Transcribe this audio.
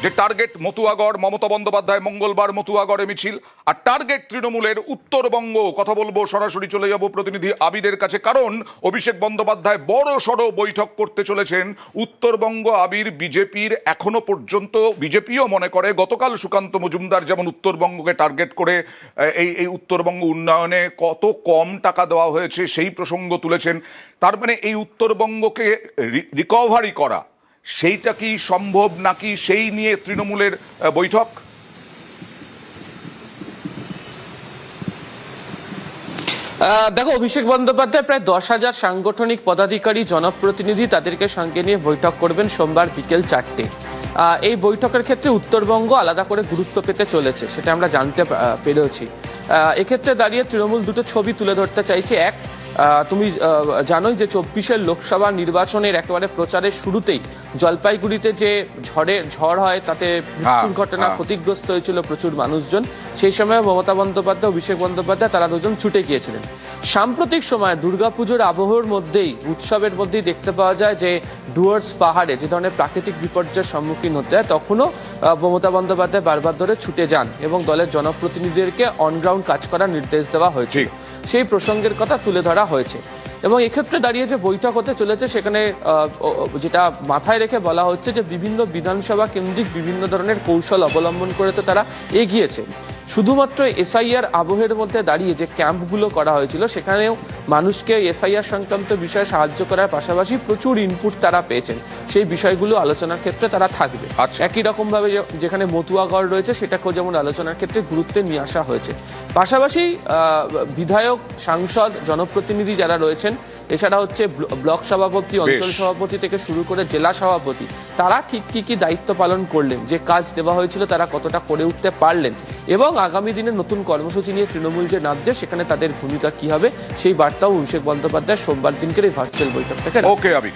যে টার্গেট মতুয়াগড়, মমতা বন্দ্যোপাধ্যায় মঙ্গলবার মতুয়াগড়ে মিছিল, আর টার্গেট তৃণমূলের উত্তরবঙ্গ। কথা বলবো, সরাসরি চলে যাব প্রতিনিধি আবিরের কাছে, কারণ অভিষেক বন্দ্যোপাধ্যায় বড় সড় বৈঠক করতে চলেছেন উত্তরবঙ্গ। আবির, বিজেপির এখনো পর্যন্ত, বিজেপিও মনে করে, গতকাল সুকান্ত মজুমদার যেমন উত্তরবঙ্গকে টার্গেট করে এই উত্তরবঙ্গ উন্নয়নে কত কম টাকা দেওয়া হয়েছে সেই প্রসঙ্গ তুলেছেন। তার মানে এই উত্তরবঙ্গকে রিকভারি করা, সেইটা কি সম্ভব, নাকি সেই নিয়ে তৃণমূলের বৈঠক? দেখো, অভিষেক বন্দ্যোপাধ্যায় প্রায় 10,000 সাংগঠনিক পদাধিকারী, জনপ্রতিনিধি, তাদেরকে সঙ্গে নিয়ে বৈঠক করবেন সোমবার বিকেল 4টে। এই বৈঠকের ক্ষেত্রে উত্তরবঙ্গ আলাদা করে গুরুত্ব পেতে চলেছে, সেটা আমরা জানতে পেরেছি। এক্ষেত্রে দাঁড়িয়ে তৃণমূল দুটো ছবি তুলে ধরতে চাইছে। এক, তুমি জানোই যে 24-এর লোকসভা নির্বাচনের একেবারে প্রচারের শুরুতেই জলপাইগুড়িতে যে ঝড় হয়, তাতে মৃত্যুর ঘটনা, ক্ষতিগ্রস্ত হয়েছিল প্রচুর মানুষজন। সেই সময় মমতা বন্দ্যোপাধ্যায়, অভিষেক বন্দ্যোপাধ্যায় তারা দুজন ছুটে গিয়েছিলেন। সাম্প্রতিক সময় দুর্গাপুজোর আবহের মধ্যেই, উৎসবের মধ্যেই দেখতে পাওয়া যায় যে ডুয়ার্স পাহাড়ে যে ধরনের প্রাকৃতিক বিপর্যয়ের সম্মুখীন হতে হয়, তখনও মমতা বন্দ্যোপাধ্যায় বারবার ধরে ছুটে যান এবং দলের জনপ্রতিনিধিদেরকে অনগ্রাউন্ড কাজ করার নির্দেশ দেওয়া হয়েছে। সেই প্রসঙ্গের কথা তুলে ধরা হয়েছে এবং এক্ষেত্রে দাঁড়িয়ে যে বৈঠক হতে চলেছে, সেখানে যেটা মাথায় রেখে বলা হচ্ছে যে বিভিন্ন বিধানসভা কেন্দ্রিক বিভিন্ন ধরনের কৌশল অবলম্বন করে তো তারা এগিয়েছে। শুধুমাত্র এসআইআর আবহের মধ্যে দাঁড়িয়ে যে ক্যাম্পগুলো করা হয়েছিল, সেখানেও মানুষকে এসআইআর সংক্রান্ত বিষয়ে সাহায্য করার পাশাপাশি প্রচুর ইনপুট তারা পেয়েছেন। সেই বিষয়গুলো আলোচনার ক্ষেত্রে তারা থাকবে। একই রকমভাবে যেখানে মতুয়াগড় রয়েছে, সেটাকেও যেমন আলোচনার ক্ষেত্রে গুরুত্বে নিয়ে আসা হয়েছে। পাশাপাশি বিধায়ক, সাংসদ, জনপ্রতিনিধি যারা রয়েছেন, এছাড়া হচ্ছে ব্লক সভাপতি, অঞ্চল সভাপতি থেকে শুরু করে জেলা সভাপতি, তারা ঠিক কি দায়িত্ব পালন করলেন, যে কাজ দেওয়া হয়েছিল তারা কতটা করে উঠতে পারলেন, এবং আগামী দিনে নতুন কর্মসূচি নিয়ে তৃণমূল যে নামছে, সেখানে তাদের ভূমিকা কি হবে, সেই বার্তাও অভিষেক বন্দ্যোপাধ্যায় সোমবার দিনকের এই ভার্চুয়াল বৈঠক থেকে। ওকে আবি।